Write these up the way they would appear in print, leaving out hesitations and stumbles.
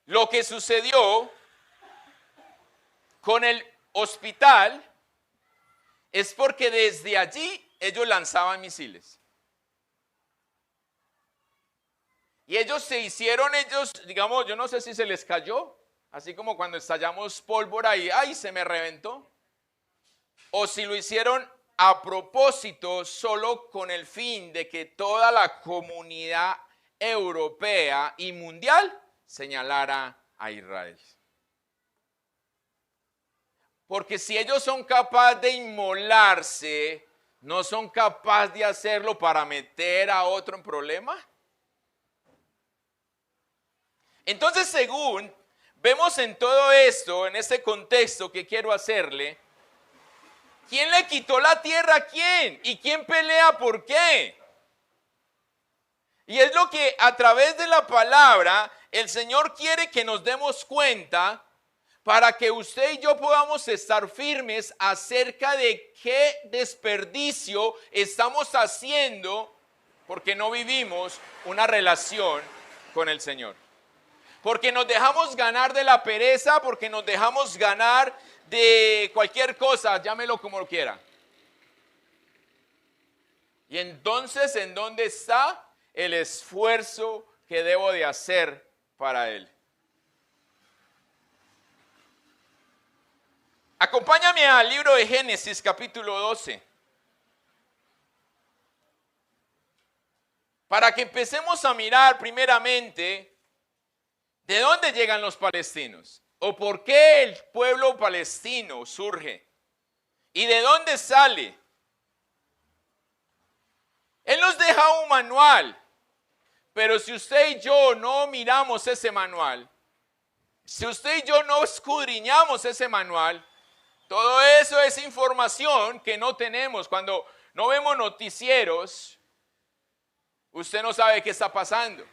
lo que sucedió con el hospital es porque desde allí ellos lanzaban misiles. Y ellos se hicieron, digamos, yo no sé si se les cayó, así como cuando estallamos pólvora y ¡ay! Se me reventó. O si lo hicieron a propósito solo con el fin de que toda la comunidad europea y mundial señalara a Israel. Porque si ellos son capaces de inmolarse, ¿no son capaces de hacerlo para meter a otro en problema? Entonces, según vemos en todo esto, en este contexto que quiero hacerle, ¿quién le quitó la tierra a quién? ¿Y quién pelea por qué? Y es lo que a través de la palabra el Señor quiere que nos demos cuenta para que usted y yo podamos estar firmes acerca de qué desperdicio estamos haciendo porque no vivimos una relación con el Señor. Porque nos dejamos ganar de la pereza, porque nos dejamos ganar de cualquier cosa, llámelo como lo quiera. Y entonces, ¿en dónde está el esfuerzo que debo de hacer para Él? Acompáñame al libro de Génesis, capítulo 12. Para que empecemos a mirar primeramente ¿de dónde llegan los palestinos? ¿O por qué el pueblo palestino surge? ¿Y de dónde sale? Él nos deja un manual, pero si usted y yo no miramos ese manual, si usted y yo no escudriñamos ese manual, todo eso es información que no tenemos. Cuando no vemos noticieros, usted no sabe qué está pasando.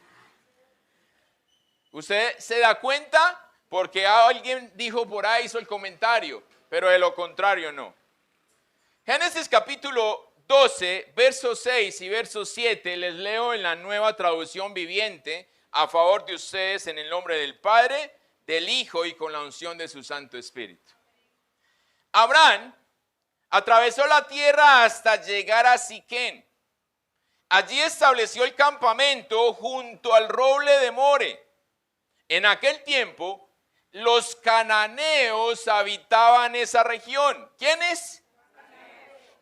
Usted se da cuenta porque alguien dijo por ahí, hizo el comentario, pero de lo contrario no. Génesis capítulo 12, versos 6 y verso 7, les leo en la Nueva Traducción Viviente a favor de ustedes en el nombre del Padre, del Hijo y con la unción de su Santo Espíritu. Abraham atravesó la tierra hasta llegar a Siquén. Allí estableció el campamento junto al roble de More. En aquel tiempo, los cananeos habitaban esa región. ¿Quiénes?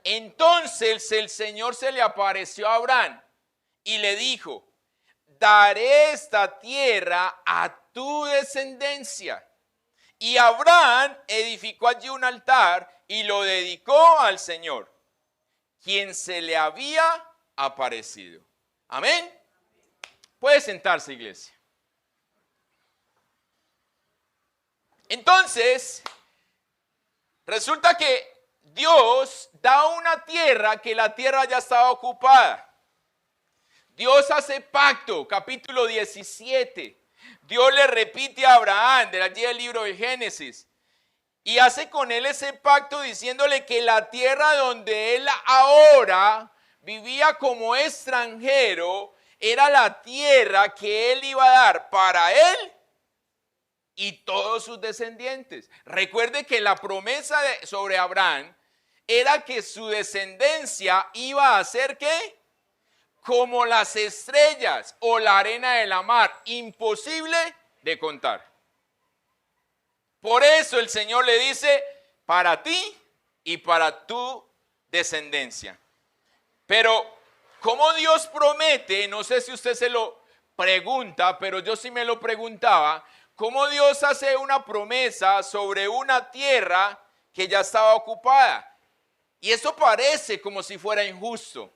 Entonces el Señor se le apareció a Abraham y le dijo, daré esta tierra a tu descendencia. Y Abraham edificó allí un altar y lo dedicó al Señor, quien se le había aparecido. Amén. Puede sentarse, iglesia. Entonces, resulta que Dios da una tierra que la tierra ya estaba ocupada. Dios hace pacto, capítulo 17. Dios le repite a Abraham, de allí del libro de Génesis, y hace con él ese pacto diciéndole que la tierra donde él ahora vivía como extranjero era la tierra que él iba a dar para él y todos sus descendientes. Recuerde que la promesa sobre Abraham era que su descendencia iba a ser ¿qué? Como las estrellas o la arena de la mar, imposible de contar. Por eso el Señor le dice, para ti y para tu descendencia. Pero como Dios promete, no sé si usted se lo pregunta, pero yo sí me lo preguntaba, ¿cómo Dios hace una promesa sobre una tierra que ya estaba ocupada? Y eso parece como si fuera injusto.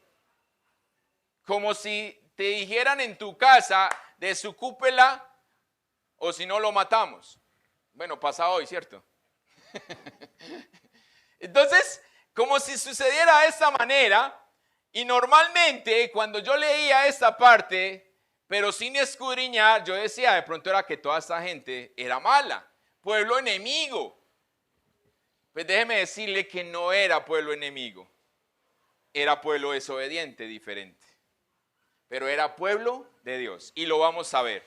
Como si te dijeran en tu casa, desocúpela o si no lo matamos. Bueno, pasa hoy, ¿cierto? Entonces, como si sucediera de esta manera, y normalmente cuando yo leía esta parte, pero sin escudriñar, yo decía, de pronto era que toda esta gente era mala, pueblo enemigo. Pues déjeme decirle que no era pueblo enemigo, era pueblo desobediente, diferente. Pero era pueblo de Dios, y lo vamos a ver.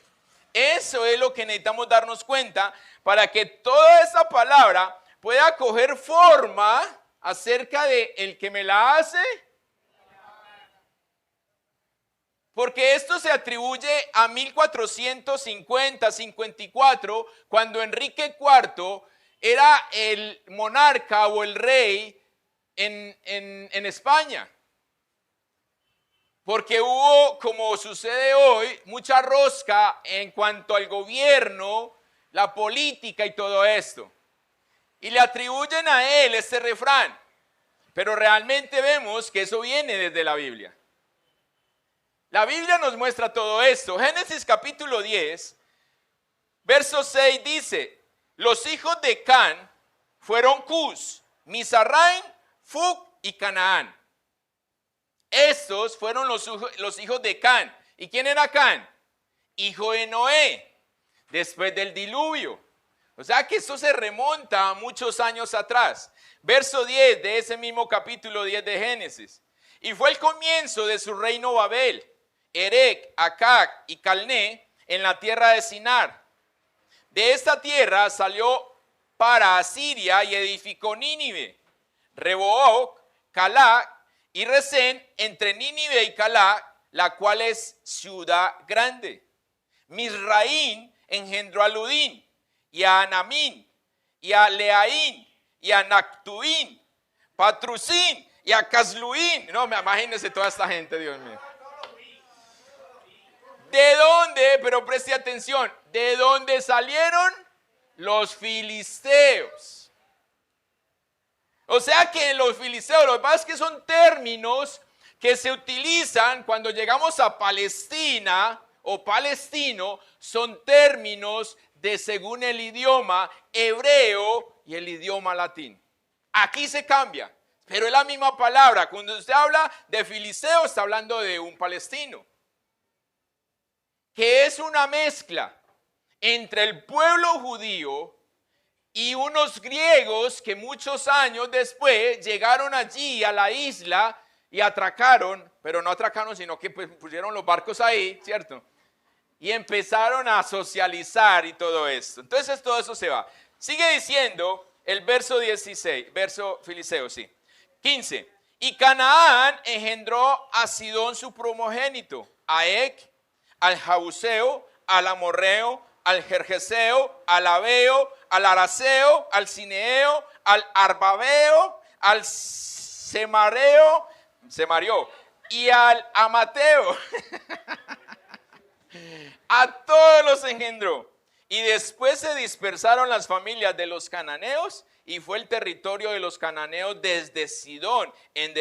Eso es lo que necesitamos darnos cuenta para que toda esa palabra pueda coger forma acerca de el que me la hace. Porque esto se atribuye a 1450-54, cuando Enrique IV era el monarca o el rey en España. Porque hubo, como sucede hoy, mucha rosca en cuanto al gobierno, la política y todo esto. Y le atribuyen a él este refrán. Pero realmente vemos que eso viene desde la Biblia. La Biblia nos muestra todo esto. Génesis capítulo 10, verso 6 dice: los hijos de Can fueron Cus, Mizraim, Fug y Canaán. Estos fueron los hijos de Can. ¿Y quién era Can? Hijo de Noé, después del diluvio. O sea que esto se remonta a muchos años atrás. Verso 10 de ese mismo capítulo 10 de Génesis. Y fue el comienzo de su reino Babel, Erec, Acad y Calné en la tierra de Sinar. De esta tierra salió para Asiria y edificó Nínive, Rehoboth, Calá y Resén entre Nínive y Calá, la cual es ciudad grande. Mizraim engendró a Ludín y a Anamín y a Leaín y a Nactuín, Patrusín y a Casluín. No, imagínense toda esta gente, Dios mío. ¿De dónde? Pero preste atención. ¿De dónde salieron? Los filisteos. O sea que los filisteos, lo que pasa es que son términos que se utilizan cuando llegamos a Palestina o palestino, son términos de según el idioma hebreo y el idioma latín. Aquí se cambia, pero es la misma palabra. Cuando usted habla de filisteo, está hablando de un palestino, que es una mezcla entre el pueblo judío y unos griegos que muchos años después llegaron allí a la isla y atracaron, pero no atracaron, sino que pusieron los barcos ahí, ¿cierto? Y empezaron a socializar y todo esto. Entonces todo eso se va. Sigue diciendo el verso 16, verso filisteo, sí. 15. Y Canaán engendró a Sidón su primogénito, a Ec, al Jabuseo, al Amorreo, al Gergeseo, al Abeo, al Araceo, al Cineo, al Arbabeo, al Semareo y al Amateo. A todos los engendró. Y después se dispersaron las familias de los cananeos, y fue el territorio de los cananeos desde Sidón en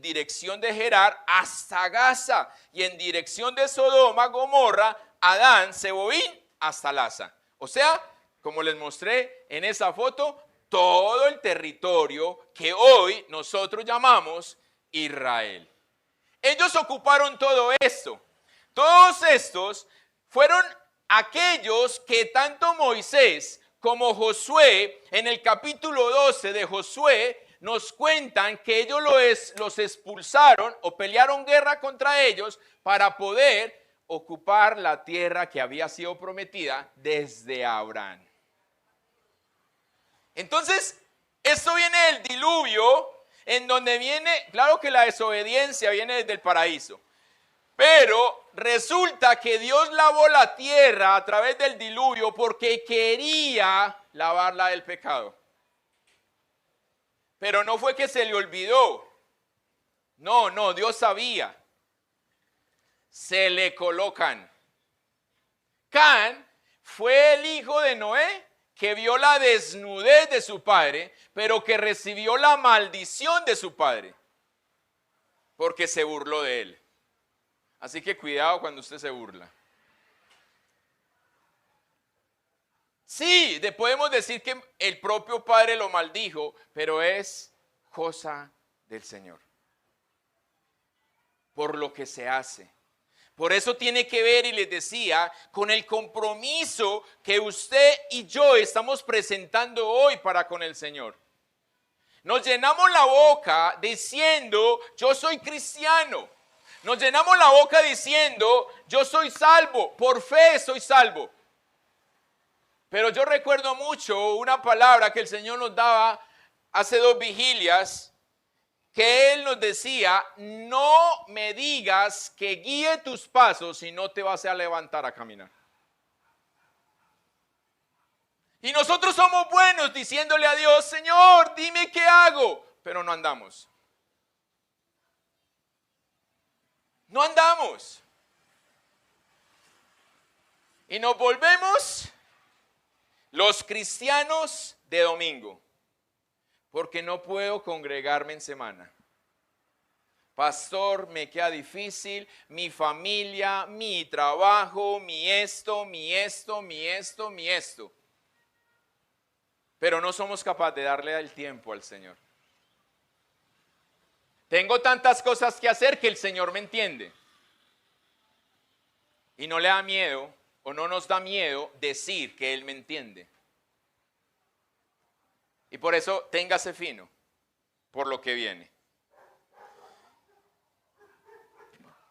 dirección de Gerar hasta Gaza, y en dirección de Sodoma, Gomorra, Adán, Zeboín hasta Laza. O sea, como les mostré en esa foto, todo el territorio que hoy nosotros llamamos Israel. Ellos ocuparon todo esto. Todos estos fueron aquellos que tanto Moisés como Josué, en el capítulo 12 de Josué, nos cuentan que ellos los expulsaron o pelearon guerra contra ellos para poder ocupar la tierra que había sido prometida desde Abraham. Entonces, esto viene del diluvio, en donde viene, claro que la desobediencia viene desde el paraíso, pero resulta que Dios lavó la tierra a través del diluvio porque quería lavarla del pecado. Pero no fue que se le olvidó. No, Dios sabía. Se le colocan. Can fue el hijo de Noé que vio la desnudez de su padre, pero que recibió la maldición de su padre, porque se burló de él. Así que cuidado cuando usted se burla. Sí, podemos decir que el propio padre lo maldijo, pero es cosa del Señor. Por lo que se hace. Por eso tiene que ver, y les decía, con el compromiso que usted y yo estamos presentando hoy para con el Señor. Nos llenamos la boca diciendo, yo soy cristiano. Nos llenamos la boca diciendo, yo soy salvo, por fe soy salvo. Pero yo recuerdo mucho una palabra que el Señor nos daba hace 2 vigilias, que Él nos decía: no me digas que guíe tus pasos y no te vas a levantar a caminar. Y nosotros somos buenos diciéndole a Dios: Señor, dime qué hago, pero no andamos. No andamos. Y nos volvemos los cristianos de domingo, porque no puedo congregarme en semana. Pastor, me queda difícil, mi familia, mi trabajo, mi esto. Pero no somos capaces de darle el tiempo al Señor. Tengo tantas cosas que hacer que el Señor me entiende. Y no le da miedo, o no nos da miedo decir que Él me entiende. Y por eso téngase fino por lo que viene.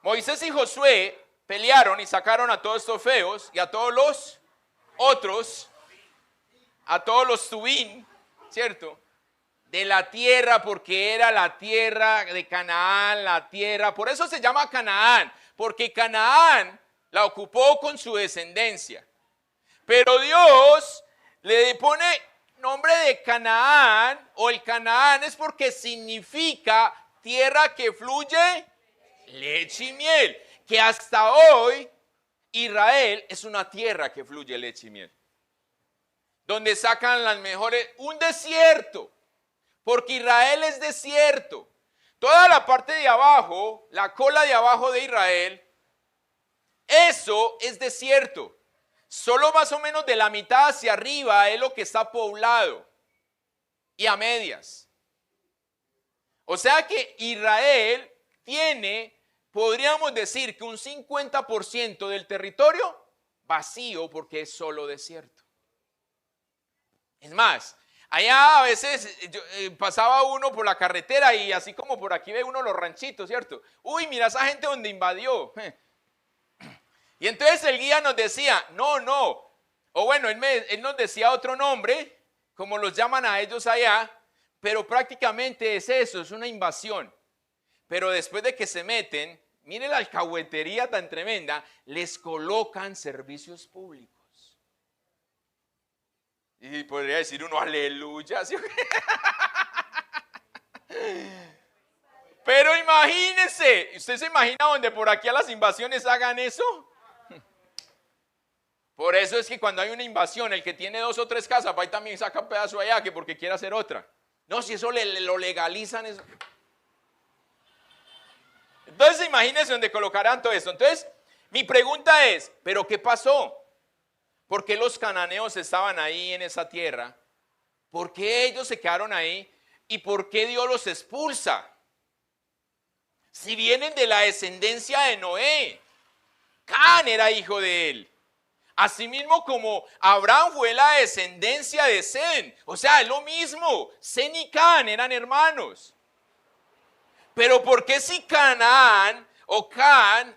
Moisés y Josué pelearon y sacaron a todos estos feos y a todos los otros, a todos los tubín, ¿cierto? De la tierra, porque era la tierra de Canaán, la tierra, por eso se llama Canaán, porque Canaán la ocupó con su descendencia. Pero Dios le pone nombre de Canaán, o el Canaán es porque significa tierra que fluye leche y miel, que hasta hoy Israel es una tierra que fluye leche y miel, donde sacan las mejores, un desierto, porque Israel es desierto. Toda la parte de abajo, la cola de abajo de Israel, eso es desierto. Solo más o menos de la mitad hacia arriba es lo que está poblado, y a medias. O sea que Israel tiene, podríamos decir que un 50% del territorio vacío, porque es solo desierto. Es más, allá a veces pasaba uno por la carretera y así como por aquí ve uno los ranchitos, ¿cierto? Uy, mira esa gente donde invadió. Y entonces el guía nos decía, no, o bueno, él nos decía otro nombre, como los llaman a ellos allá, pero prácticamente es eso, es una invasión. Pero después de que se meten, mire la alcahuetería tan tremenda, les colocan servicios públicos. Y podría decir uno, aleluya. ¿Sí? Pero imagínese, ¿usted se imagina donde por aquí a las invasiones hagan eso? Por eso es que cuando hay una invasión, el que tiene 2 o 3 casas, va y también saca un pedazo allá, que porque quiere hacer otra. No, si eso lo legalizan. Eso. Entonces imagínense donde colocarán todo esto. Entonces, mi pregunta es, ¿pero qué pasó? ¿Por qué los cananeos estaban ahí en esa tierra? ¿Por qué ellos se quedaron ahí? ¿Y por qué Dios los expulsa? Si vienen de la descendencia de Noé, Can era hijo de él. Asimismo como Abraham fue la descendencia de Sem. O sea, es lo mismo. Sem y Can eran hermanos. Pero ¿por qué si Canaán o Can,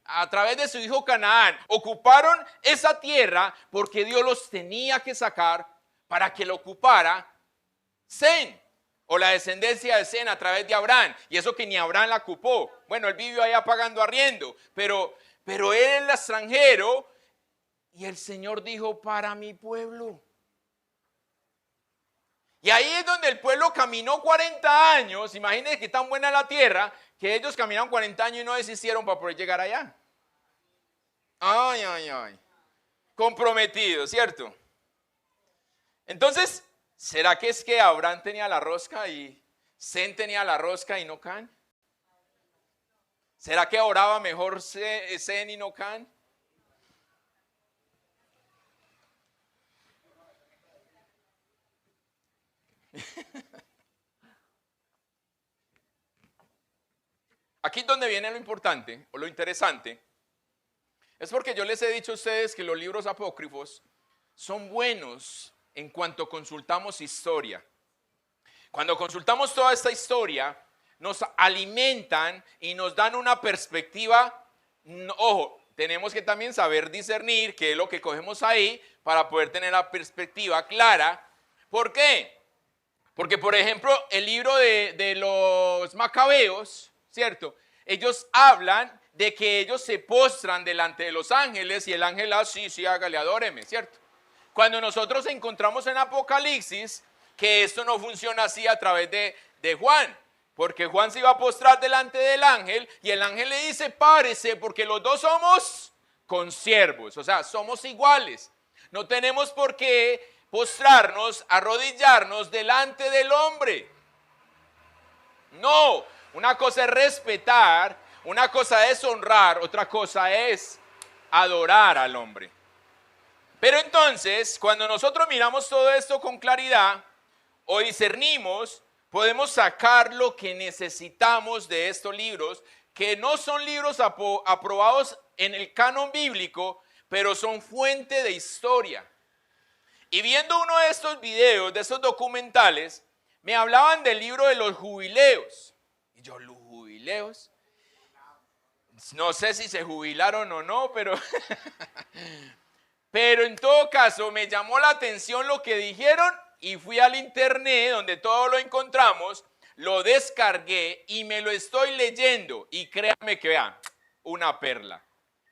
a través de su hijo Canaán, ocuparon esa tierra? Porque Dios los tenía que sacar para que lo ocupara Sem, o la descendencia de Sem a través de Abraham. Y eso que ni Abraham la ocupó. Bueno, él vivió allá pagando arriendo, pero él es el extranjero. Y el Señor dijo, para mi pueblo. Y ahí es donde el pueblo caminó 40 años. Imagínense que tan buena la tierra, que ellos caminaron 40 años y no desistieron para poder llegar allá. Ay. Comprometido, ¿cierto? Entonces, ¿será que es que Abraham tenía la rosca y Sem tenía la rosca y no Can? ¿Será que oraba mejor Sem y no Can? Aquí es donde viene lo importante o lo interesante. Es porque yo les he dicho a ustedes que los libros apócrifos son buenos en cuanto consultamos historia. Cuando consultamos toda esta historia, nos alimentan y nos dan una perspectiva, ojo, tenemos que también saber discernir qué es lo que cogemos ahí para poder tener la perspectiva clara. ¿Por qué? Porque, por ejemplo, el libro de los Macabeos, ¿cierto? Ellos hablan de que ellos se postran delante de los ángeles y el ángel, sí, hágale, adóreme, ¿cierto? Cuando nosotros encontramos en Apocalipsis que esto no funciona así a través de Juan, porque Juan se iba a postrar delante del ángel y el ángel le dice, párese, porque los dos somos consiervos, o sea, somos iguales. No tenemos por qué postrarnos, arrodillarnos delante del hombre. No, una cosa es respetar, una cosa es honrar, otra cosa es adorar al hombre. Pero entonces, cuando nosotros miramos todo esto con claridad o discernimos, podemos sacar lo que necesitamos de estos libros, que no son libros aprobados en el canon bíblico, pero son fuente de historia. Y viendo uno de estos videos, de estos documentales, me hablaban del libro de los jubileos. Y yo, ¿los jubileos? No sé si se jubilaron o no, pero en todo caso me llamó la atención lo que dijeron y fui al internet donde todo lo encontramos, lo descargué y me lo estoy leyendo. Y créanme que vean, una perla.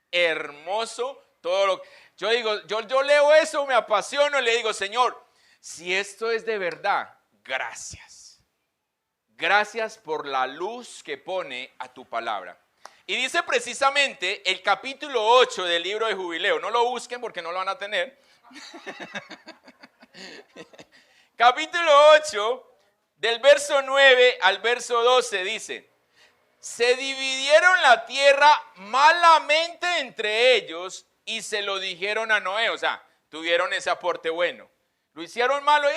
Hermoso todo lo que... Yo digo, yo leo eso, me apasiono y le digo, Señor, si esto es de verdad, gracias. Gracias por la luz que pone a tu palabra. Y dice precisamente el capítulo 8 del libro de Jubileo. No lo busquen porque no lo van a tener. Capítulo 8, del verso 9 al verso 12 dice, se dividieron la tierra malamente entre ellos y se lo dijeron a Noé. O sea, tuvieron ese aporte bueno. Lo hicieron malo,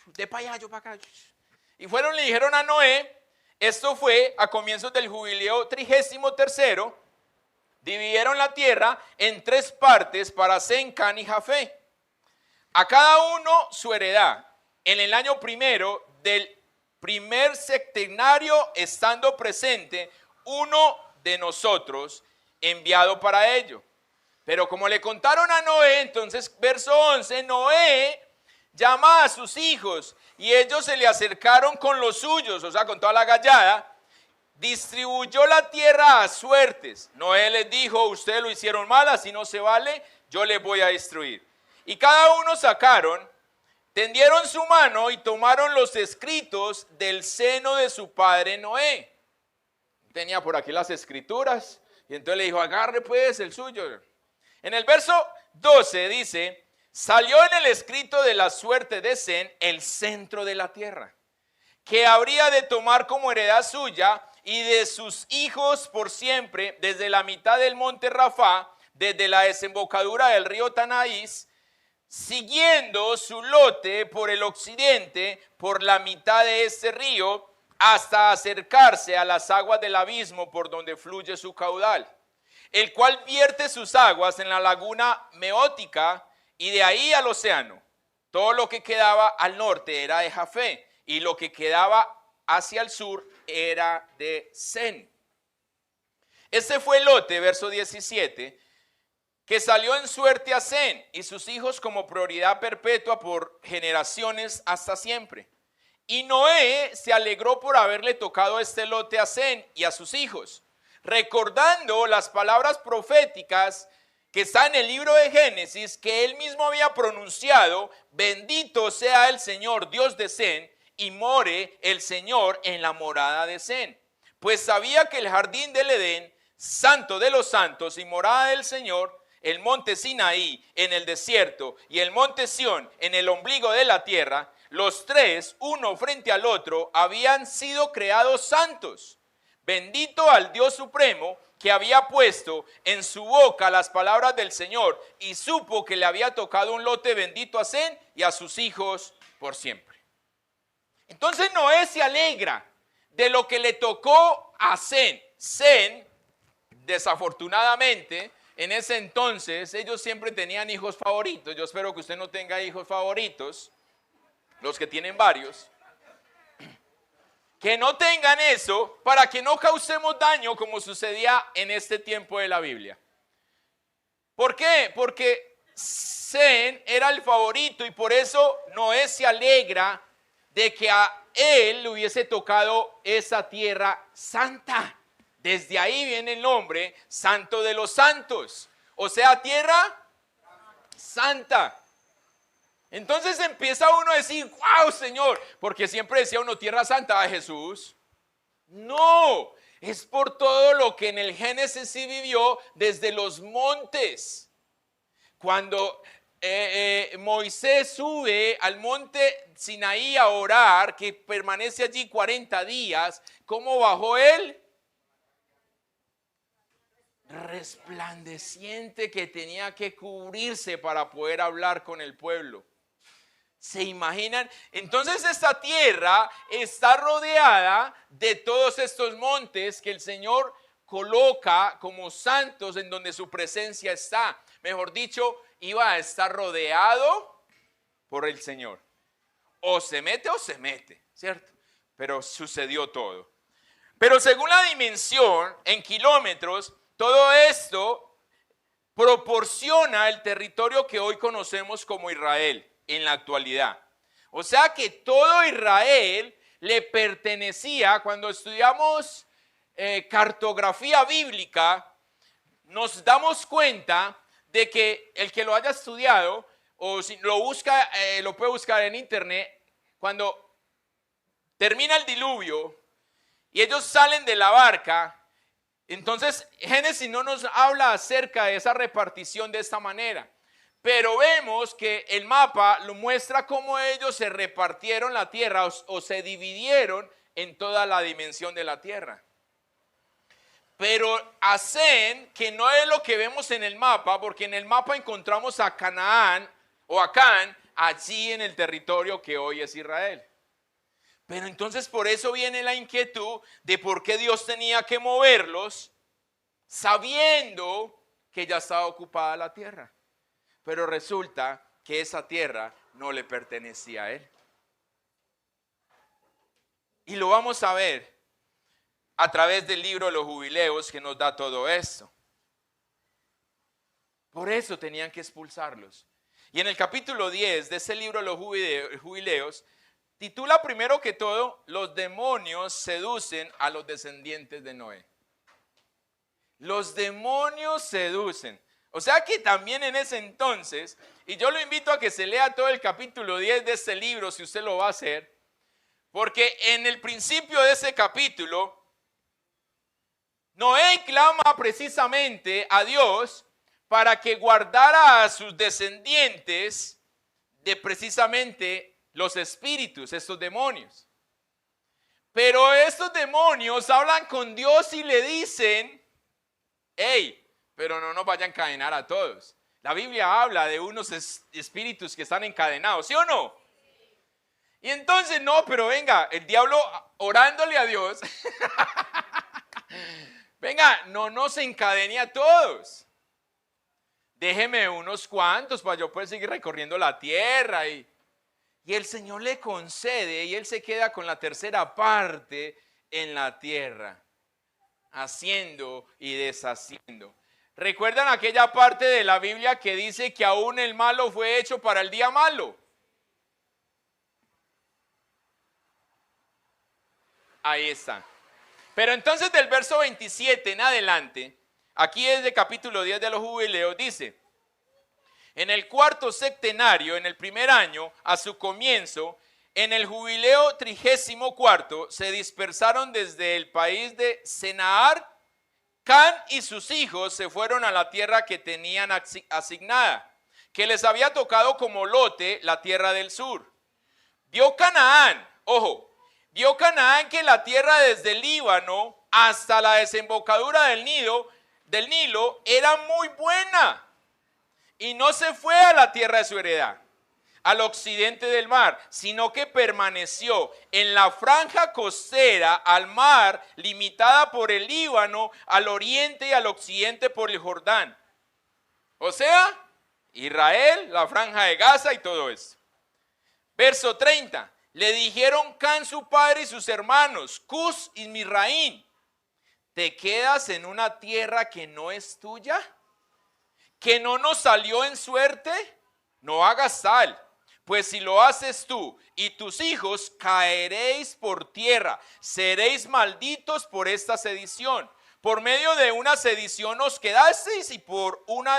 de para allá, yo para acá. Y fueron y le dijeron a Noé. Esto fue a comienzos del jubileo 33º, dividieron la tierra en 3 partes para Sem, Cam y Jafé. A cada uno su heredad. En el año primero del primer septenario, estando presente uno de nosotros enviado para ello. Pero como le contaron a Noé, entonces verso 11, Noé llama a sus hijos y ellos se le acercaron con los suyos, o sea, con toda la gallada. Distribuyó la tierra a suertes. Noé les dijo, ustedes lo hicieron mal, así no se vale, yo les voy a destruir. Y cada uno sacaron, tendieron su mano y tomaron los escritos del seno de su padre Noé. Tenía por aquí las escrituras y entonces le dijo, agarre pues el suyo. En el verso 12 dice, salió en el escrito de la suerte de Sem el centro de la tierra, que habría de tomar como heredad suya y de sus hijos por siempre, desde la mitad del monte Rafá, desde la desembocadura del río Tanaís, siguiendo su lote por el occidente, por la mitad de este río, hasta acercarse a las aguas del abismo por donde fluye su caudal, el cual vierte sus aguas en la laguna Meótica, y de ahí al océano. Todo lo que quedaba al norte era de Jafé, y lo que quedaba hacia el sur era de Sem. Este fue el lote, verso 17, que salió en suerte a Sem y sus hijos como prioridad perpetua por generaciones hasta siempre. Y Noé se alegró por haberle tocado este lote a Sem y a sus hijos, recordando las palabras proféticas que está en el libro de Génesis, que él mismo había pronunciado, bendito sea el Señor, Dios de Sem, y more el Señor en la morada de Sem. Pues sabía que el jardín del Edén, santo de los santos y morada del Señor, el monte Sinaí en el desierto y el monte Sión en el ombligo de la tierra, los 3, uno frente al otro, habían sido creados santos. Bendito al Dios supremo, que había puesto en su boca las palabras del Señor y supo que le había tocado un lote bendito a Sem y a sus hijos por siempre. Entonces Noé se alegra de lo que le tocó a Sem. Sem, desafortunadamente, en ese entonces ellos siempre tenían hijos favoritos. Yo espero que usted no tenga hijos favoritos, los que tienen varios. Que no tengan eso para que no causemos daño como sucedía en este tiempo de la Biblia. ¿Por qué? Porque Sem era el favorito y por eso Noé se alegra de que a él le hubiese tocado esa tierra santa. Desde ahí viene el nombre Santo de los Santos, o sea, tierra santa. Entonces empieza uno a decir, wow, Señor, porque siempre decía uno, tierra santa de Jesús. No, es por todo lo que en el Génesis sí vivió desde los montes. Cuando Moisés sube al monte Sinaí a orar, que permanece allí 40 días, ¿cómo bajó él? Resplandeciente, que tenía que cubrirse para poder hablar con el pueblo. ¿Se imaginan? Entonces esta tierra está rodeada de todos estos montes que el Señor coloca como santos en donde su presencia está. Mejor dicho, iba a estar rodeado por el Señor. O se mete, ¿cierto? Pero sucedió todo. Pero según la dimensión en kilómetros, todo esto proporciona el territorio que hoy conocemos como Israel en la actualidad. O sea que todo Israel le pertenecía. Cuando estudiamos cartografía bíblica, nos damos cuenta de que el que lo haya estudiado, o si lo busca, lo puede buscar en internet, cuando termina el diluvio y ellos salen de la barca, entonces Génesis no nos habla acerca de esa repartición de esta manera, pero vemos que el mapa lo muestra cómo ellos se repartieron la tierra o se dividieron en toda la dimensión de la tierra. Pero a Sem, que no es lo que vemos en el mapa, porque en el mapa encontramos a Canaán o a Can, allí en el territorio que hoy es Israel. Pero entonces por eso viene la inquietud de por qué Dios tenía que moverlos sabiendo que ya estaba ocupada la tierra. Pero resulta que esa tierra no le pertenecía a él. Y lo vamos a ver a través del libro de los Jubileos, que nos da todo esto. Por eso tenían que expulsarlos. Y en el capítulo 10 de ese libro de los Jubileos, titula primero que todo, los demonios seducen a los descendientes de Noé. Los demonios seducen. O sea que también en ese entonces, y yo lo invito a que se lea todo el capítulo 10 de este libro, si usted lo va a hacer, porque en el principio de ese capítulo, Noé clama precisamente a Dios para que guardara a sus descendientes de precisamente los espíritus, estos demonios. Pero estos demonios hablan con Dios y le dicen, hey, pero no nos vayan a encadenar a todos. La Biblia habla de unos espíritus que están encadenados, ¿sí o no? Y entonces, no, pero venga, el diablo orándole a Dios, venga, no nos encadene a todos. Déjeme unos cuantos para yo poder seguir recorriendo la tierra. Y el Señor le concede y él se queda con la tercera parte en la tierra, haciendo y deshaciendo. ¿Recuerdan aquella parte de la Biblia que dice que aún el malo fue hecho para el día malo? Ahí está. Pero entonces del verso 27 en adelante, aquí es de capítulo 10 de los Jubileos, dice, en el cuarto septenario, en el primer año, a su comienzo, en el jubileo 34, se dispersaron desde el país de Senaar. Can y sus hijos se fueron a la tierra que tenían asignada, que les había tocado como lote la tierra del sur. Vio Canaán, ojo, vio Canaán que la tierra desde el Líbano hasta la desembocadura del Nilo era muy buena y no se fue a la tierra de su heredad, al occidente del mar, sino que permaneció en la franja costera al mar, limitada por el Líbano, al oriente y al occidente por el Jordán. O sea, Israel, la franja de Gaza y todo esto. Verso 30. Le dijeron Can su padre y sus hermanos, Cus y Misraín, ¿te quedas en una tierra que no es tuya? ¿Que no nos salió en suerte? No hagas tal, pues si lo haces tú y tus hijos, caeréis por tierra, seréis malditos por esta sedición. Por medio de una sedición os quedasteis y por una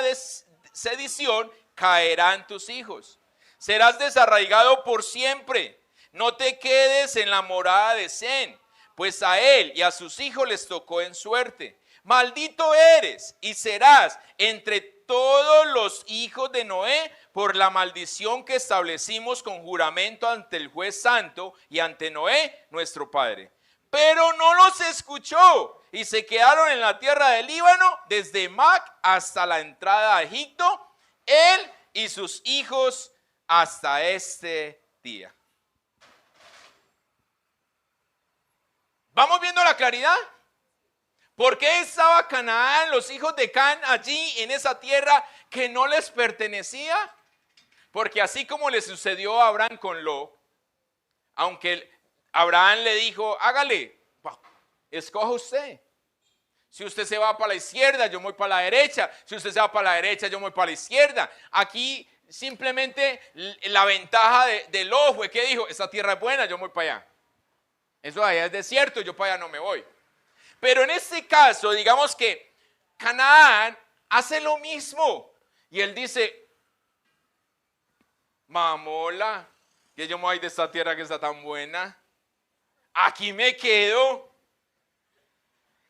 sedición caerán tus hijos. Serás desarraigado por siempre. No te quedes en la morada de Sem, pues a él y a sus hijos les tocó en suerte. Maldito eres y serás entre todos los hijos de Noé por la maldición que establecimos con juramento ante el juez santo y ante Noé, nuestro padre. Pero no los escuchó y se quedaron en la tierra del Líbano desde Mac hasta la entrada a Egipto, él y sus hijos hasta este día. ¿Vamos viendo la claridad? ¿Por qué estaba Canaán, los hijos de Can, allí en esa tierra que no les pertenecía? Porque así como le sucedió a Abraham con Lot, aunque Abraham le dijo, hágale, escoja usted. Si usted se va para la izquierda, yo voy para la derecha. Si usted se va para la derecha, yo voy para la izquierda. Aquí simplemente la ventaja de Lot fue que dijo, esta tierra es buena, yo voy para allá. Eso allá es desierto, yo para allá no me voy. Pero en este caso, digamos que Canaán hace lo mismo. Y él dice, mamola, que yo me voy de esta tierra que está tan buena. Aquí me quedo.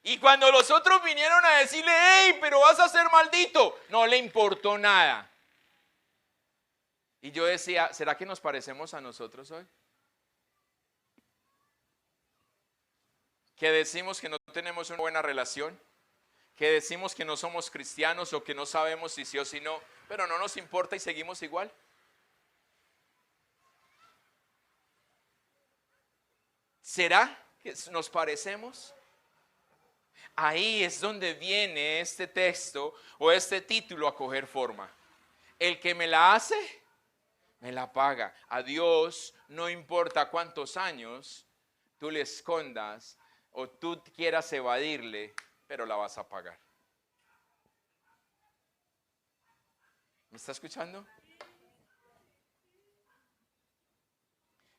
Y cuando los otros vinieron a decirle, hey, pero vas a ser maldito, no le importó nada. Y yo decía, ¿será que nos parecemos a nosotros hoy? Que decimos que no tenemos una buena relación, que decimos que no somos cristianos o que no sabemos si sí o si no, pero no nos importa y seguimos igual. ¿Será que nos parecemos? Ahí es donde viene este texto o este título a coger forma. El que me la hace, me la paga. A Dios no importa cuántos años tú le escondas o tú quieras evadirle, pero la vas a pagar. ¿Me está escuchando?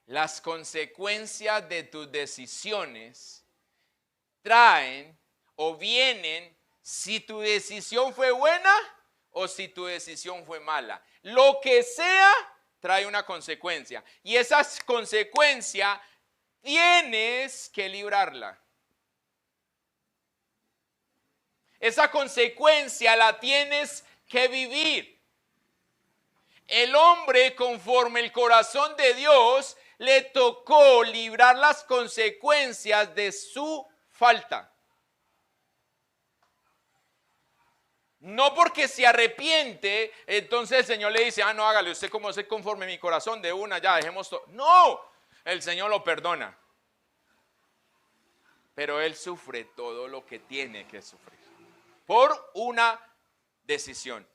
Las consecuencias de tus decisiones traen o vienen si tu decisión fue buena o si tu decisión fue mala. Lo que sea trae una consecuencia y esa consecuencia tienes que librarla. Esa consecuencia la tienes que vivir. El hombre, conforme el corazón de Dios, le tocó librar las consecuencias de su falta. No porque se arrepiente, entonces el Señor le dice, no, hágale usted como se conforme mi corazón de una, ya dejemos todo. No, el Señor lo perdona. Pero él sufre todo lo que tiene que sufrir por una decisión.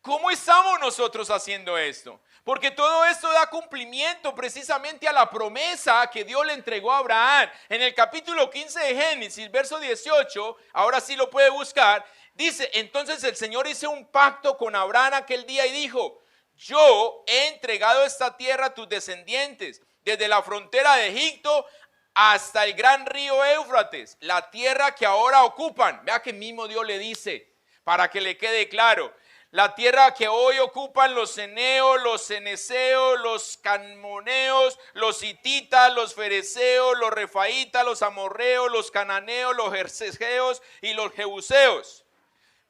¿Cómo estamos nosotros haciendo esto? Porque todo esto da cumplimiento precisamente a la promesa que Dios le entregó a Abraham. En el capítulo 15 de Génesis, verso 18, ahora sí lo puede buscar, dice, entonces el Señor hizo un pacto con Abraham aquel día y dijo, yo he entregado esta tierra a tus descendientes, desde la frontera de Egipto hasta el gran río Éufrates, la tierra que ahora ocupan. Vea que mismo Dios le dice, para que le quede claro, la tierra que hoy ocupan los ceneos, los ceneseos, los canmoneos, los hititas, los fereceos, los refaitas, los amorreos, los cananeos, los jerseseos y los jebuseos.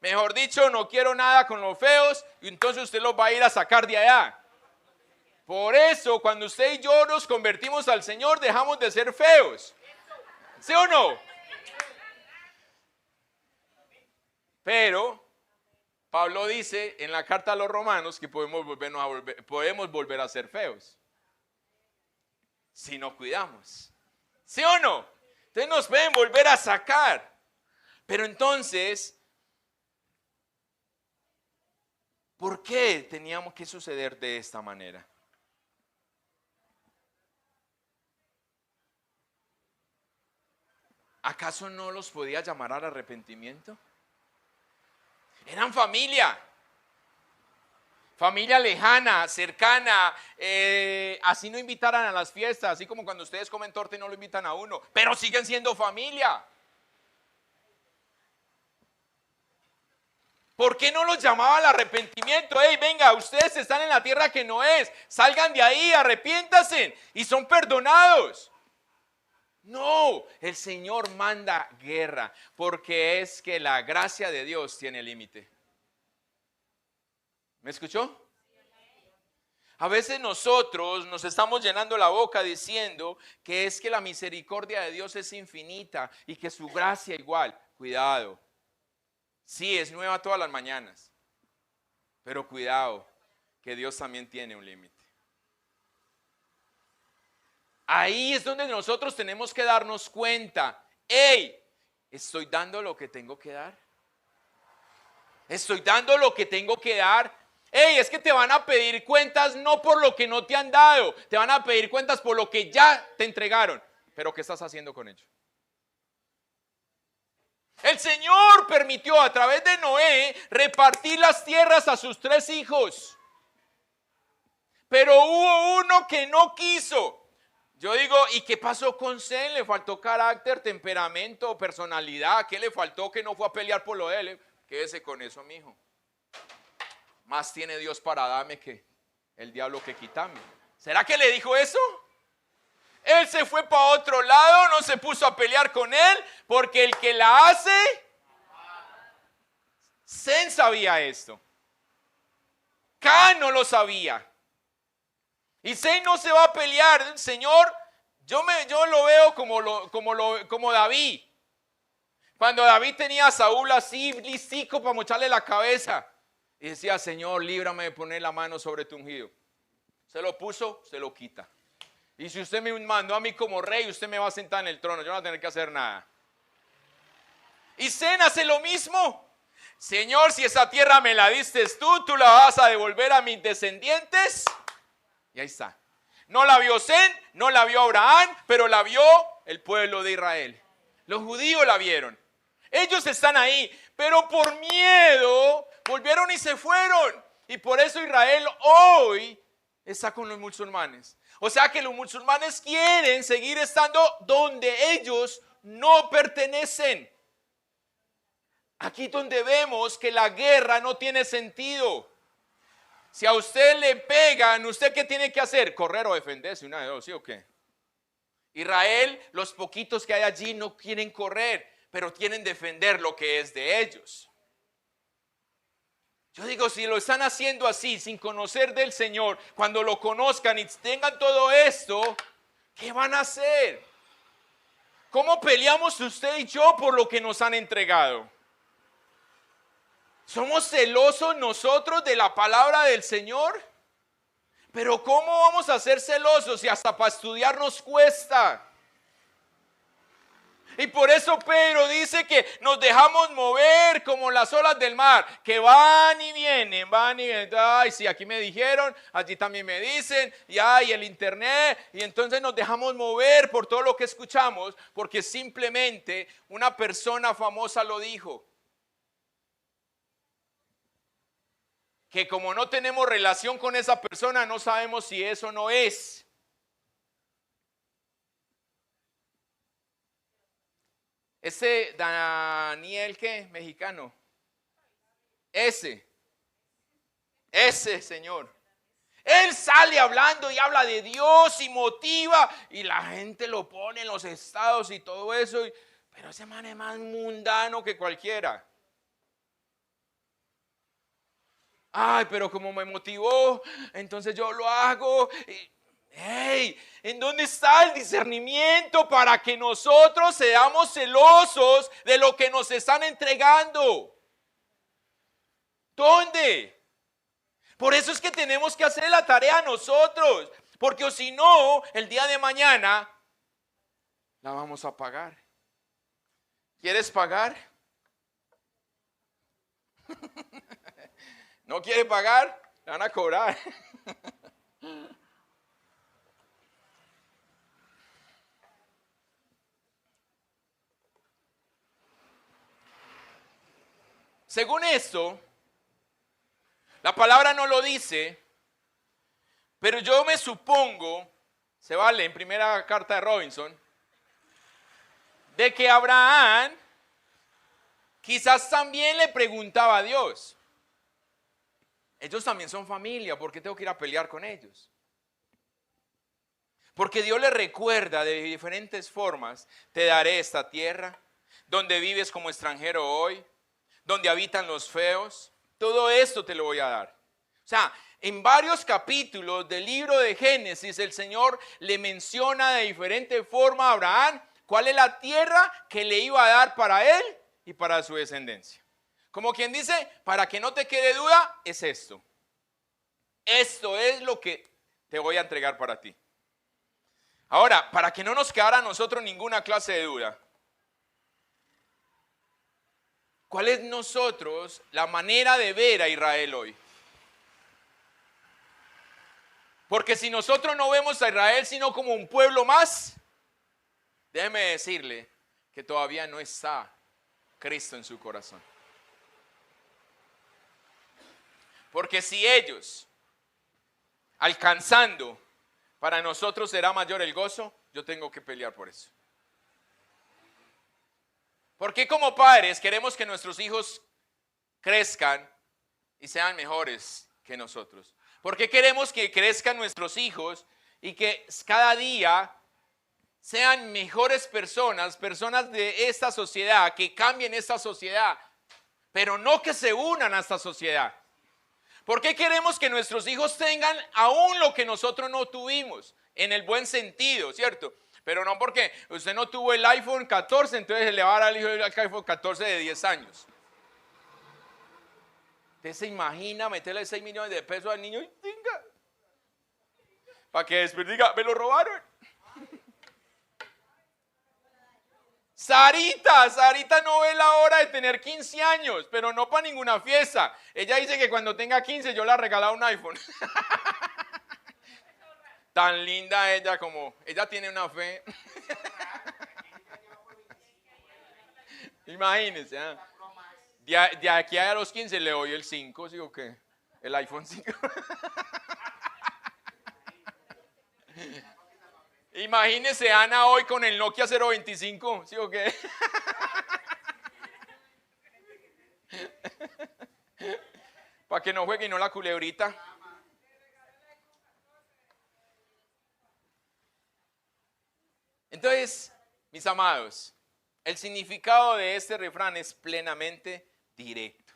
Mejor dicho, no quiero nada con los feos y entonces usted los va a ir a sacar de allá. Por eso, cuando usted y yo nos convertimos al Señor, dejamos de ser feos. ¿Sí o no? Pero Pablo dice en la carta a los romanos que podemos volver a ser feos si no cuidamos. ¿Sí o no? Entonces nos pueden volver a sacar. Pero entonces, ¿por qué teníamos que suceder de esta manera? ¿Acaso no los podía llamar al arrepentimiento? Eran familia. Familia lejana, cercana, así no invitaran a las fiestas, así como cuando ustedes comen torta y no lo invitan a uno, pero siguen siendo familia. ¿Por qué no los llamaba al arrepentimiento? Hey, venga, ustedes están en la tierra que no es, salgan de ahí, arrepiéntanse y son perdonados. No, el Señor manda guerra, porque es que la gracia de Dios tiene límite. ¿Me escuchó? A veces nosotros nos estamos llenando la boca diciendo que es que la misericordia de Dios es infinita y que su gracia igual. Cuidado. Sí, es nueva todas las mañanas, pero cuidado, que Dios también tiene un límite. Ahí es donde nosotros tenemos que darnos cuenta. Hey, ¿estoy dando lo que tengo que dar? ¿Estoy dando lo que tengo que dar? Hey, es que te van a pedir cuentas no por lo que no te han dado, te van a pedir cuentas por lo que ya te entregaron. Pero ¿qué estás haciendo con ello? El Señor permitió a través de Noé repartir las tierras a sus 3 hijos. Pero hubo uno que no quiso. Yo digo, ¿y qué pasó con Sem? ¿Le faltó carácter, temperamento, personalidad? ¿Qué le faltó que no fue a pelear por lo de él? Quédese con eso, mijo. Más tiene Dios para darme que el diablo que quitarme. ¿Será que le dijo eso? Él se fue para otro lado, no se puso a pelear con él, porque el que la hace, Sem sabía esto. Can no lo sabía. Y Sem no se va a pelear, Señor. Yo lo veo como David. Cuando David tenía a Saúl así, listico para mocharle la cabeza. Y decía, Señor, líbrame de poner la mano sobre tu ungido. Se lo puso, se lo quita. Y si usted me mandó a mí como rey, usted me va a sentar en el trono, yo no voy a tener que hacer nada. Y Sem hace lo mismo. Señor, si esa tierra me la diste tú la vas a devolver a mis descendientes. Y ahí está. No la vio Sem, no la vio Abraham, pero la vio el pueblo de Israel. Los judíos la vieron. Ellos están ahí, pero por miedo volvieron y se fueron. Y por eso Israel hoy está con los musulmanes. O sea que los musulmanes quieren seguir estando donde ellos no pertenecen. Aquí donde vemos que la guerra no tiene sentido. Si a usted le pegan, ¿usted qué tiene que hacer? Correr o defenderse, una de dos, ¿sí o qué? Israel, los poquitos que hay allí no quieren correr, pero quieren defender lo que es de ellos. Yo digo, si lo están haciendo así, sin conocer del Señor, cuando lo conozcan y tengan todo esto, ¿qué van a hacer? ¿Cómo peleamos usted y yo por lo que nos han entregado? ¿Somos celosos nosotros de la palabra del Señor? Pero ¿cómo vamos a ser celosos si hasta para estudiar nos cuesta? Y por eso Pedro dice que nos dejamos mover como las olas del mar, que van y vienen, ay, sí, aquí me dijeron, allí también me dicen, y hay el internet, y entonces nos dejamos mover por todo lo que escuchamos, porque simplemente una persona famosa lo dijo. Que como no tenemos relación con esa persona, no sabemos si eso no es. Ese Daniel, ¿qué? Mexicano. Ese señor. Él sale hablando y habla de Dios y motiva y la gente lo pone en los estados y todo eso. Pero ese man es más mundano que cualquiera. Ay, pero como me motivó, entonces yo lo hago. Hey, ¿en dónde está el discernimiento para que nosotros seamos celosos de lo que nos están entregando? ¿Dónde? Por eso es que tenemos que hacer la tarea nosotros, porque si no, el día de mañana la vamos a pagar. ¿Quieres pagar? ¿No quiere pagar? Le van a cobrar. Según esto, La palabra no lo dice, pero yo me supongo, se vale en primera carta de Robinson, de que Abraham quizás también le preguntaba a Dios. Ellos también son familia, ¿por qué tengo que ir a pelear con ellos? Porque Dios le recuerda de diferentes formas, te daré esta tierra, donde vives como extranjero hoy, donde habitan los feos, todo esto te lo voy a dar. O sea, en varios capítulos del libro de Génesis, el Señor le menciona de diferente forma a Abraham cuál es la tierra que le iba a dar para él y para su descendencia. Como quien dice, para que no te quede duda, es esto. Esto es lo que te voy a entregar para ti. Ahora, para que no nos quedara a nosotros ninguna clase de duda, ¿cuál es nosotros la manera de ver a Israel hoy? Porque si nosotros no vemos a Israel sino como un pueblo más, déjeme decirle que todavía no está Cristo en su corazón. Porque si ellos, alcanzando, para nosotros será mayor el gozo, yo tengo que pelear por eso. Porque como padres queremos que nuestros hijos crezcan y sean mejores que nosotros? ¿Por qué queremos que crezcan nuestros hijos y que cada día sean mejores personas, personas de esta sociedad, que cambien esta sociedad, pero no que se unan a esta sociedad? ¿Por qué queremos que nuestros hijos tengan aún lo que nosotros no tuvimos? En el buen sentido, ¿cierto? Pero no porque usted no tuvo el iPhone 14, entonces le va a dar al hijo el iPhone 14 de 10 años. ¿Usted se imagina meterle 6 millones de pesos al niño y venga? Para que después diga, me lo robaron. Sarita no ve la hora de tener 15 años, pero no para ninguna fiesta. Ella dice que cuando tenga 15 yo le regalado un iPhone. Tan linda ella como, ella tiene una fe. Imagínense, ¿eh? De aquí a los 15 le doy el 5, ¿sí o qué? El iPhone 5. Imagínese Ana hoy con el Nokia 025, ¿sí o qué? Para que no juegue y no la culebrita. Entonces, mis amados, el significado de este refrán es plenamente directo.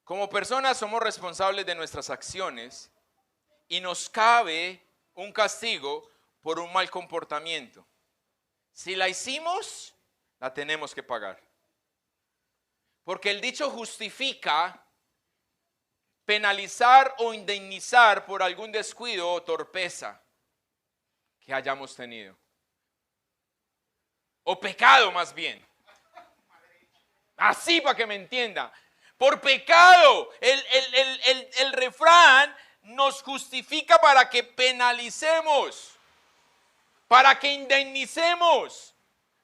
Como personas somos responsables de nuestras acciones y nos cabe un castigo por un mal comportamiento. Si la hicimos, la tenemos que pagar. Porque el dicho justifica penalizar o indemnizar por algún descuido o torpeza que hayamos tenido. O pecado más bien. Así para que me entienda. Por pecado, el refrán nos justifica para que penalicemos, para que indemnicemos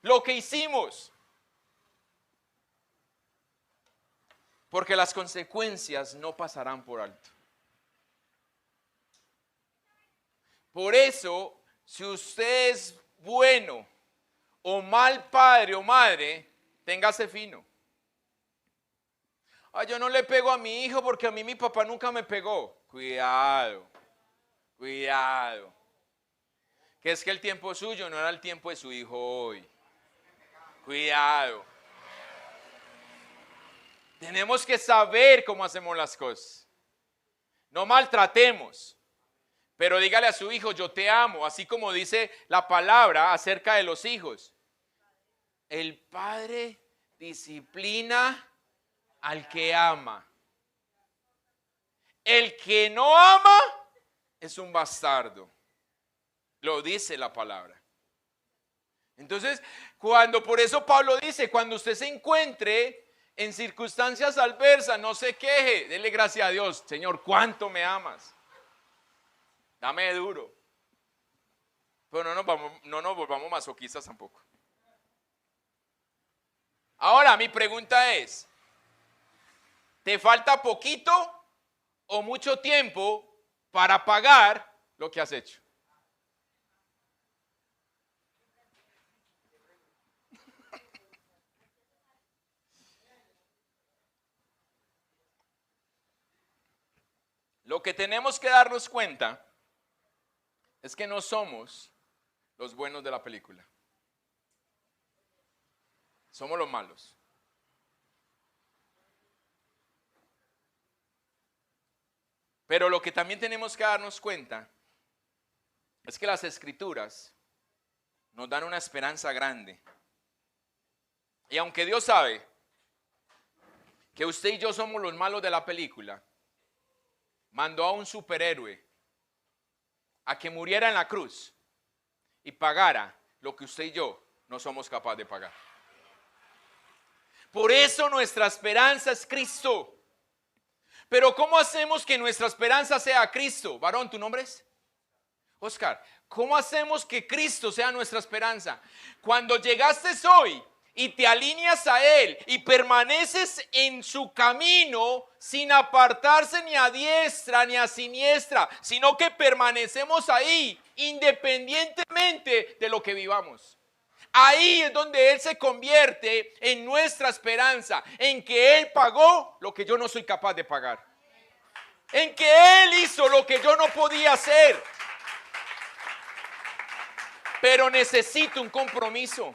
lo que hicimos. Porque las consecuencias no pasarán por alto. Por eso, si usted es bueno o mal padre o madre, téngase fino. Ay, yo no le pego a mi hijo porque a mí mi papá nunca me pegó. Cuidado, cuidado. Que es que el tiempo suyo no era el tiempo de su hijo hoy. Cuidado. Tenemos que saber cómo hacemos las cosas. No maltratemos. Pero dígale a su hijo, yo te amo, así como dice la palabra acerca de los hijos. El padre disciplina al que ama. El que no ama es un bastardo. Lo dice la palabra. Entonces, por eso Pablo dice, cuando usted se encuentre en circunstancias adversas, no se queje, dele gracias a Dios. Señor, ¿cuánto me amas? Dame duro. Pero no nos volvamos masoquistas tampoco. Ahora, mi pregunta es, ¿te falta poquito o mucho tiempo para pagar lo que has hecho. Lo que tenemos que darnos cuenta es que no somos los buenos de la película. Somos los malos. Pero lo que también tenemos que darnos cuenta es que las Escrituras nos dan una esperanza grande. Y aunque Dios sabe que usted y yo somos los malos de la película, mandó a un superhéroe a que muriera en la cruz y pagara lo que usted y yo no somos capaces de pagar. Por eso nuestra esperanza es Cristo. Pero ¿cómo hacemos que nuestra esperanza sea Cristo? Varón, ¿tu nombre es? Oscar. ¿Cómo hacemos que Cristo sea nuestra esperanza? Cuando llegaste hoy y te alineas a Él y permaneces en su camino sin apartarse ni a diestra ni a siniestra, sino que permanecemos ahí independientemente de lo que vivamos. Ahí es donde Él se convierte en nuestra esperanza, en que Él pagó lo que yo no soy capaz de pagar. En que Él hizo lo que yo no podía hacer. Pero necesito un compromiso.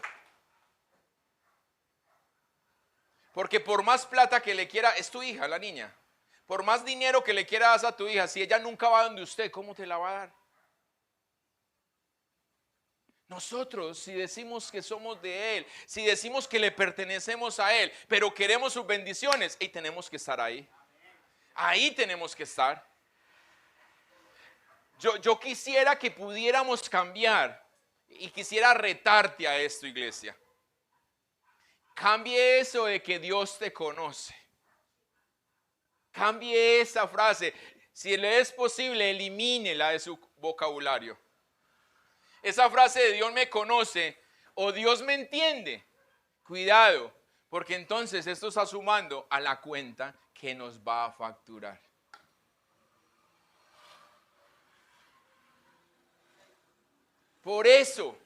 Porque por más plata que le quiera, es tu hija, la niña. Por más dinero que le quieras dar a tu hija, si ella nunca va donde usted, ¿cómo te la va a dar? Nosotros, si decimos que somos de Él, si decimos que le pertenecemos a Él, pero queremos sus bendiciones, y tenemos que estar ahí. Ahí tenemos que estar. Yo quisiera que pudiéramos cambiar y quisiera retarte a esto, iglesia. Cambie eso de que Dios te conoce. Cambie esa frase. Si le es posible, elimínela de su vocabulario. Esa frase de Dios me conoce o Dios me entiende. Cuidado, porque entonces esto está sumando a la cuenta que nos va a facturar. Por eso,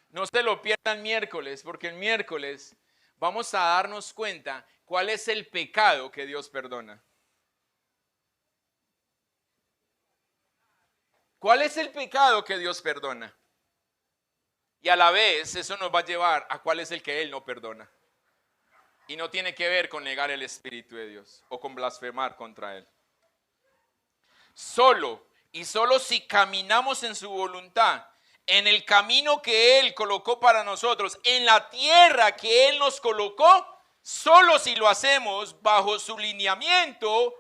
no se lo pierdan miércoles, porque el miércoles vamos a darnos cuenta cuál es el pecado que Dios perdona. ¿Cuál es el pecado que Dios perdona? Y a la vez eso nos va a llevar a cuál es el que Él no perdona. Y no tiene que ver con negar el Espíritu de Dios o con blasfemar contra Él. Solo y solo si caminamos en su voluntad, en el camino que Él colocó para nosotros, en la tierra que Él nos colocó, solo si lo hacemos bajo su lineamiento,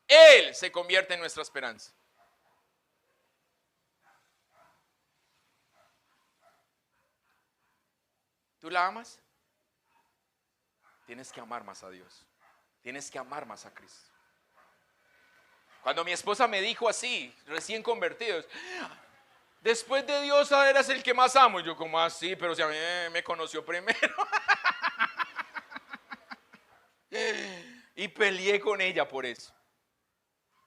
Él se convierte en nuestra esperanza. ¿Tú la amas? Tienes que amar más a Dios. Tienes que amar más a Cristo. Cuando mi esposa me dijo así, recién convertidos, después de Dios eres el que más amo. Yo como así, pero si a mí me conoció primero. Y peleé con ella por eso.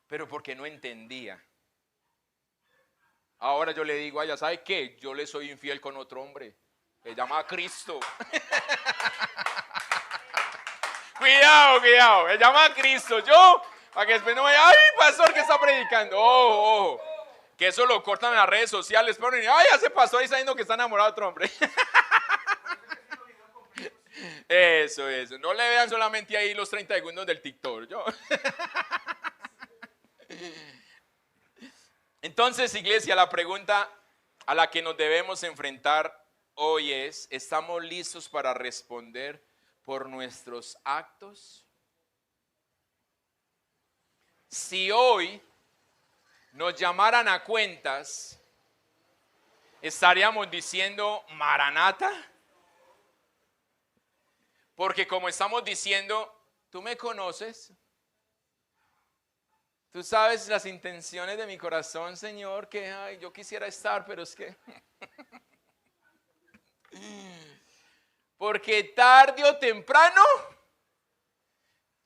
Pero porque no entendía. Ahora yo le digo a ella, ¿sabe qué? Yo le soy infiel con otro hombre. Se llama Cristo. Cuidado, cuidado. Se llama Cristo. Yo, para que después no me diga, ay, pastor, que está predicando. Ojo, ojo. Que eso lo cortan en las redes sociales. Pero, ay, ese pastor ahí está diciendo que está enamorado de otro hombre. Eso. No le vean solamente ahí los 30 segundos del TikTok. Entonces, iglesia, la pregunta a la que nos debemos enfrentar hoy es, ¿estamos listos para responder por nuestros actos? Si hoy nos llamaran a cuentas, ¿estaríamos diciendo Maranata? Porque como estamos diciendo, tú me conoces, tú sabes las intenciones de mi corazón, Señor, que ay, yo quisiera estar, pero es que... Porque tarde o temprano,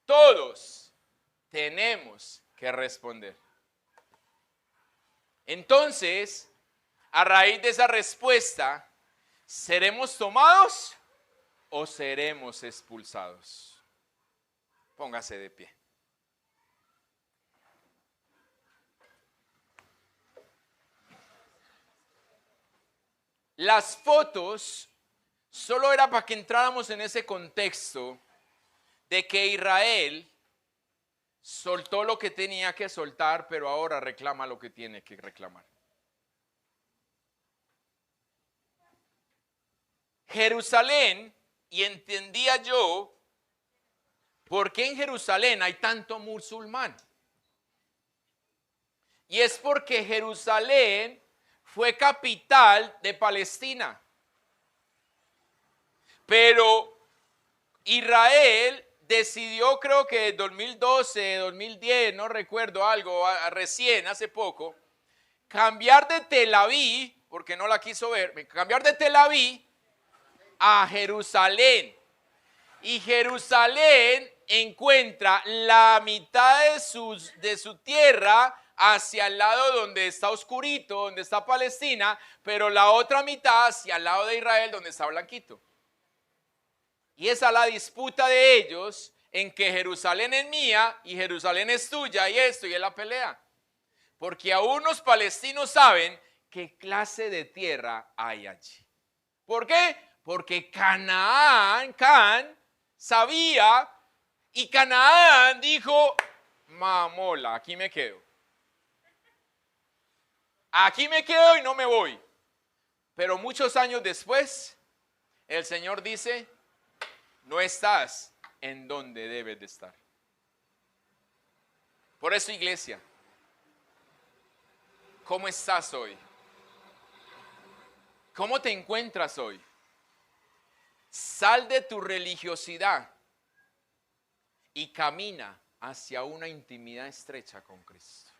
todos tenemos que responder. Entonces, a raíz de esa respuesta, ¿seremos tomados o seremos expulsados? Póngase de pie. Las fotos solo era para que entráramos en ese contexto de que Israel soltó lo que tenía que soltar, pero ahora reclama lo que tiene que reclamar. Jerusalén, y entendía yo por qué en Jerusalén hay tanto musulmán. Y es porque Jerusalén fue capital de Palestina. Pero Israel decidió, creo que en 2012, 2010, no recuerdo algo, recién, hace poco, cambiar de Tel Aviv, porque no la quiso ver, cambiar de Tel Aviv a Jerusalén. Y Jerusalén encuentra la mitad de su tierra hacia el lado donde está oscurito, donde está Palestina, pero la otra mitad hacia el lado de Israel, donde está blanquito. Y esa es la disputa de ellos, en que Jerusalén es mía y Jerusalén es tuya, y esto, y es la pelea. Porque aún los palestinos saben qué clase de tierra hay allí. ¿Por qué? Porque Canaán sabía, y Canaán dijo, mamola, aquí me quedo. Aquí me quedo y no me voy. Pero muchos años después, el Señor dice, no estás en donde debes de estar. Por eso, iglesia, ¿cómo estás hoy? ¿Cómo te encuentras hoy? Sal de tu religiosidad y camina hacia una intimidad estrecha con Cristo.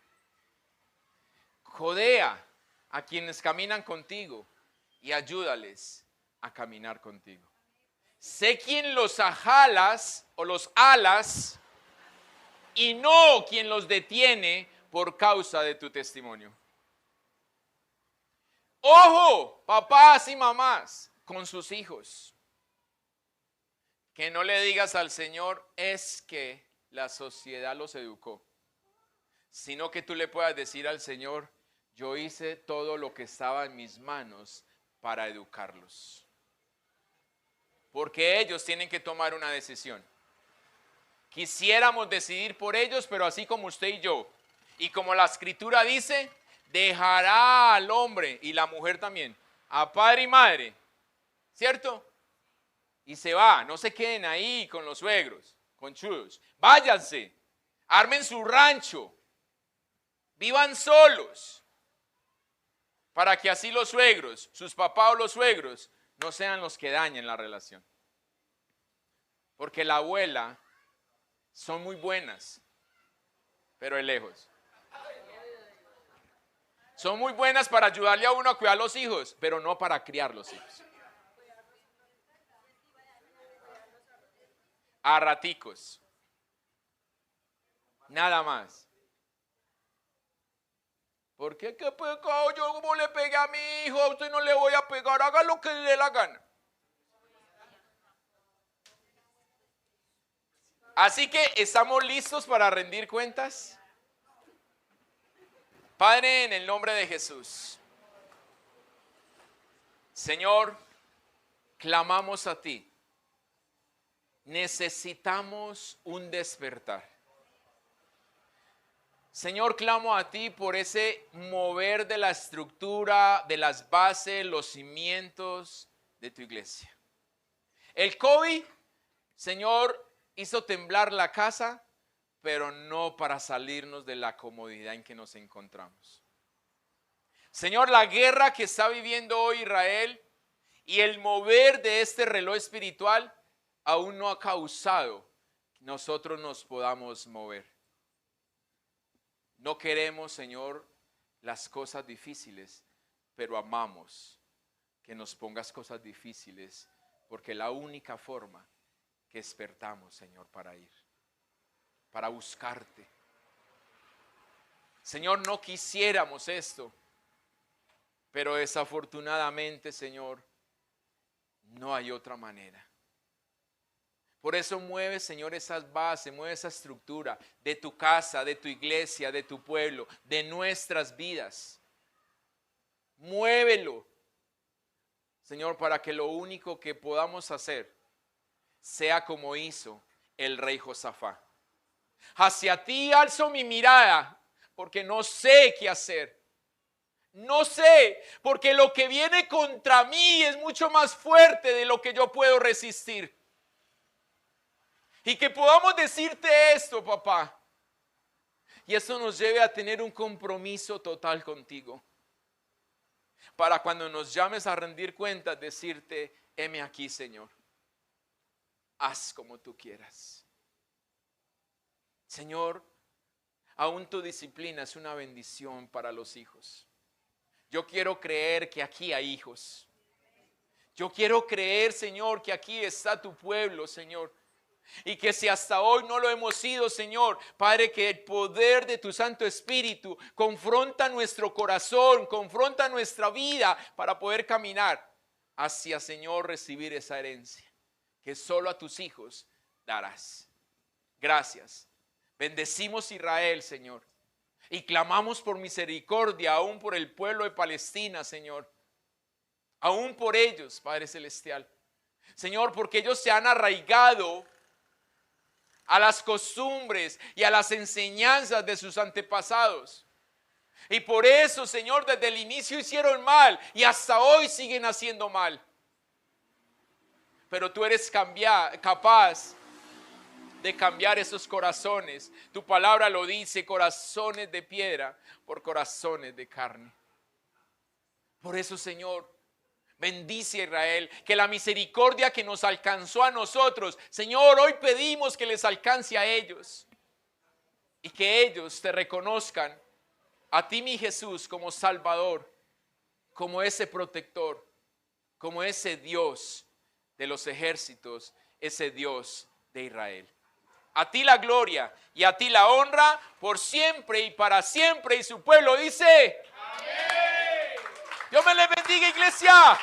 Codea a quienes caminan contigo y ayúdales a caminar contigo. Sé quien los ajalas o los alas y no quien los detiene por causa de tu testimonio. Ojo, papás y mamás, con sus hijos. Que no le digas al Señor, es que la sociedad los educó. Sino que tú le puedas decir al Señor, yo hice todo lo que estaba en mis manos para educarlos. Porque ellos tienen que tomar una decisión. Quisiéramos decidir por ellos, pero así como usted y yo. Y como la Escritura dice, dejará al hombre y la mujer también, a padre y madre, ¿cierto? Y se va, no se queden ahí con los suegros, conchudos. Váyanse, armen su rancho, vivan solos, para que así los suegros, sus papás o los suegros, no sean los que dañen la relación. Porque la abuela son muy buenas, pero de lejos. Son muy buenas para ayudarle a uno a cuidar a los hijos, pero no para criar los hijos. A raticos. Nada más. ¿Por qué? ¿Qué pecado? Yo como le pegué a mi hijo, a usted no le voy a pegar, haga lo que le dé la gana. Así que, ¿estamos listos para rendir cuentas? Padre, en el nombre de Jesús, Señor, clamamos a ti. Necesitamos un despertar. Señor, clamo a ti por ese mover de la estructura, de las bases, los cimientos de tu iglesia. El COVID, Señor, hizo temblar la casa, pero no para salirnos de la comodidad en que nos encontramos. Señor, la guerra que está viviendo hoy Israel y el mover de este reloj espiritual aún no ha causado que nosotros nos podamos mover. No queremos, Señor, las cosas difíciles, pero amamos que nos pongas cosas difíciles, porque la única forma que despertamos, Señor, para ir, para buscarte, Señor, no quisiéramos esto, pero desafortunadamente, Señor, no hay otra manera. Por eso mueve, Señor, esas bases, mueve esa estructura de tu casa, de tu iglesia, de tu pueblo, de nuestras vidas. Muévelo, Señor, para que lo único que podamos hacer sea como hizo el rey Josafat. Hacia ti alzo mi mirada, porque no sé qué hacer. No sé, porque lo que viene contra mí es mucho más fuerte de lo que yo puedo resistir. Y que podamos decirte esto, papá. Y eso nos lleve a tener un compromiso total contigo. Para cuando nos llames a rendir cuentas, decirte, heme aquí, Señor. Haz como tú quieras. Señor, aún tu disciplina es una bendición para los hijos. Yo quiero creer que aquí hay hijos. Yo quiero creer, Señor, que aquí está tu pueblo, Señor. Y que si hasta hoy no lo hemos sido, Señor, Padre, que el poder de tu Santo Espíritu confronta nuestro corazón, confronta nuestra vida para poder caminar hacia, Señor, recibir esa herencia que solo a tus hijos darás. Gracias. Bendecimos Israel, Señor, y clamamos por misericordia aún por el pueblo de Palestina, Señor. Aún por ellos, Padre Celestial. Señor, porque ellos se han arraigado a las costumbres y a las enseñanzas de sus antepasados. Y por eso, Señor, desde el inicio hicieron mal y hasta hoy siguen haciendo mal. Pero tú eres capaz de cambiar esos corazones. Tu palabra lo dice, corazones de piedra por corazones de carne. Por eso, Señor, bendice a Israel, que la misericordia que nos alcanzó a nosotros, Señor, hoy pedimos que les alcance a ellos y que ellos te reconozcan a ti, mi Jesús, como Salvador, como ese protector, como ese Dios de los ejércitos, ese Dios de Israel. A ti la gloria y a ti la honra por siempre y para siempre. Y su pueblo dice: amén. Dios me les bendiga, iglesia.